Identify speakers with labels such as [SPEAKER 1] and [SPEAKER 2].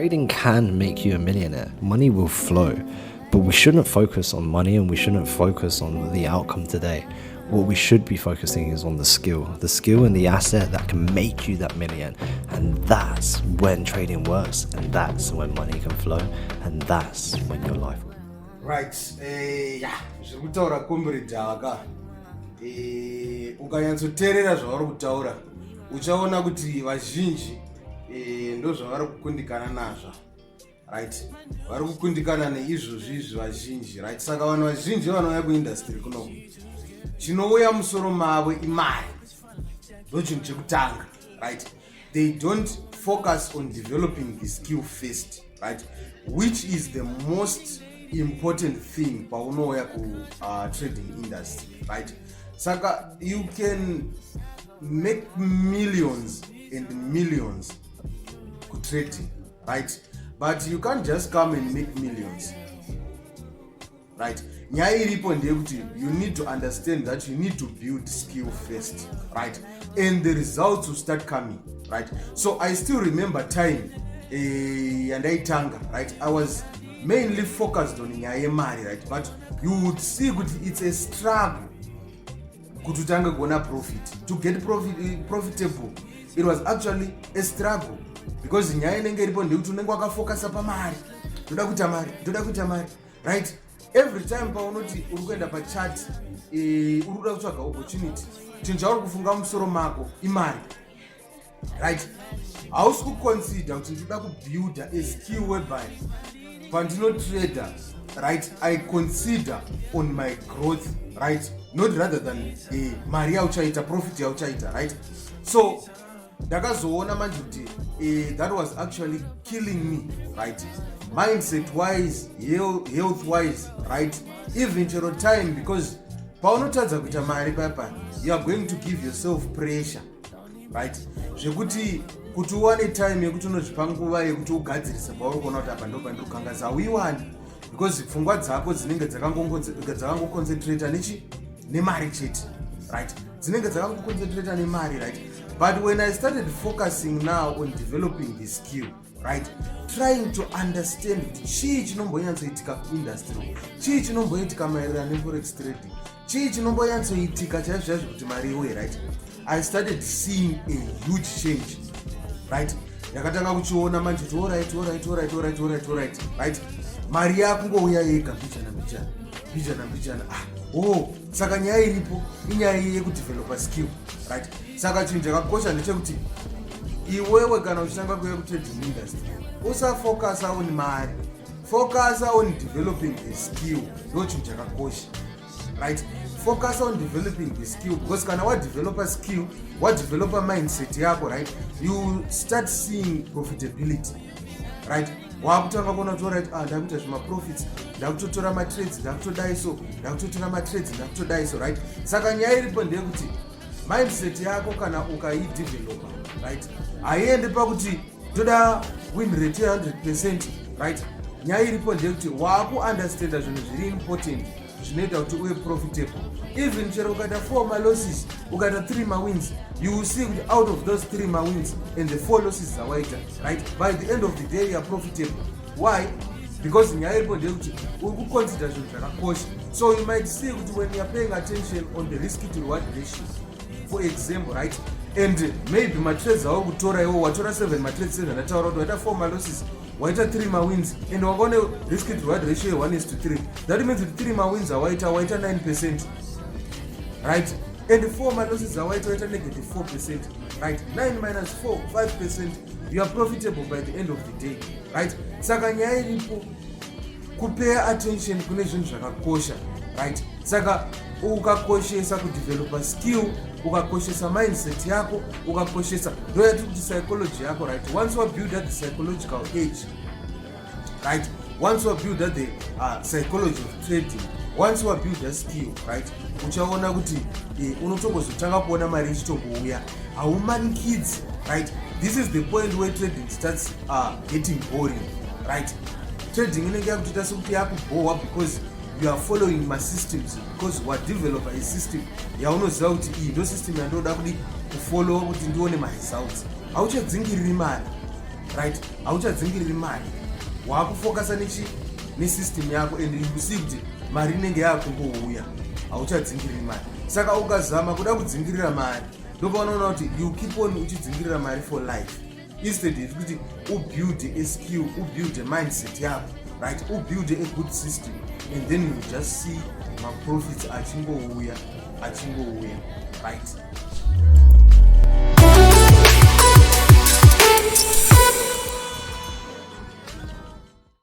[SPEAKER 1] trading can make you a millionaire. Money will flow, but we shouldn't focus on money and we shouldn't focus on the outcome today. What we should be focusing is on the skill and the asset that can make you that million. And that's when trading works, and that's when money can flow, and that's when your life will.
[SPEAKER 2] Right, zvekutaura comrade aka ukanyatsoteerera zvavari kutaura uchaona kuti vazhinji ndo zvavari kukundikana nazvo, right? Vari kukundikana neizvozvi vazhinji, right? Saka vanhu vazhinji vanouya kuindustry kunoku, chinouya musoro mavo imari, ndo chinhu chekutanga, right? They don't focus on developing the skill first, right? Which is the most important thing paunouya ku trading industry, right? Saka you can make millions and millions ku trading, right? But you can't just come and make millions, right? Nyaya iripo ndeyekuti you need to understand that you need to build skill first, right? And the results will start coming, right? So I still remember time yandaitanga, right? I was mainly focused on nyaya yemari, right? But you would see kuti it's a struggle kuti utange kuona profit. To get profitable, it was actually a struggle, because nyaya inenge iripo ndekuti unenge wakafocus pamari, ndoda kuita mari, right? Every time paunoti uri kuenda pachat uri kuda kutsvaga opportunity, chinhu chauri kufunga musoro mako imari, right? Hausi kuconsider kuti ndoda kubuilda a skill whereby pandinotrader, right, I consider on my growth, right? Not rather than mari yauchaita, profit yauchaita, right? So ndakazoona manje kuti that was actually killing me, right? Mindset wise, health wise, right? Even chero time, because paunotadza kuita mari papa, you are going to give yourself pressure, right? Zvekuti kuti uwane time yekuti unozvipa nguva yekuti ugadzirisa pauri kuona kuti apa ndobva ndikukangaza hauiwani, because pfungwa dzako dzinenge dzakangoconcentrata nemari chete, right? Dzinenge dzakangoconcentrata nemari, right? But when I started focusing now on developing the skill, right, trying to understand chii chinombonyatsoitika kuindustry, chii chinomboitika maererano neforex trading, chii chinombonyatsoitika chaizvo kuti mari iwe, right? I started seeing a huge change, right? Yakatanga kuchiona manje kuti alright, right? Mari yakungouya yega mbichana. Saka nyaya iripo inyaya yekudevelopa skill, right? Saka chinhu chakakosha ndechekuti iwewe kana uchitanga kuuya kutrading industry, usafocusa on mari, focus on developing the skill. Ndo chinhu chakakosha, right? Focus on developing the skill, because kana wadevelopa skill, wadevelopa mindset yako, right, you start seeing profitability, right? Wakutanga kuona kuti right, ndakuita zvimaprofits, ndakutotora matrades, ndakutodaiso, ndakutotora matrades, ndakutodaiso, right? Saka nyaya iripo ndeyekuti mindset yako kana ukaidevelopa, right, haiendi pakuti toda win rate 100%, right? Nyaya iripo ndeyekuti waakuunderstanda zvinhu zviri important zvinoita kuti uve profitable. Even chero ukaita 4 malosses ukaita 3 mawins, you will see that out of those 3 mawins and the 4 losses zawaita, right, by the end of the day you are profitable. Why? Because nyaya iripo ndeyekuti uri kuconsider zvinhu zvakakosha. So you might see that when you are paying attention on the risk to reward ratio, for example, right, and maybe matrades auri kutora iwo watora 7 matrades sezvandataura kuti waita 4 malosses, waita 3 mawins, and wakaona risk to reward ratio 1:3. That means that 3 mawins waita 9%, right? And 4 malosses waita negative 4%, right? 9 minus 4, 5%. You are profitable by the end of the day, right? Saka nyaya iripo kupay attention kune zvinhu zvakakosha, right? Saka ukakoshesa kudevelopa skill, ukakoshesa mindset yako, ukakoshesa ndo yati kuti psychology yako, right? Once you build at the psychological age, right? Once you build at the psychology of trading, once you build a skill, right, uchaona kuti unotongozotanga kuona mari ichitongouya, haumanikidzi, right? This is the point where trading starts getting boring, right? Trading inenge yakutoita sekuti yakubowa because you are following my systems, because what developer is system yaunoziva kuti iyi ndo system yandoda kuti kufollow kuti ndione ma results. Hauchadzingiriri mari, right? Hauchadzingiriri mari, wakufokasa nesystem yako, and you see kuti mari inenge yakungouya, hauchadzingiriri mari. Saka ukazama kuda kudzingirira mari, ndopaunoona kuti you keep on uchidzingirira mari for life. Instead yekuti ubuild a skill, ubuild a mindset yako, right? Ubuild a good system, and then you just see my profits achingouya, right?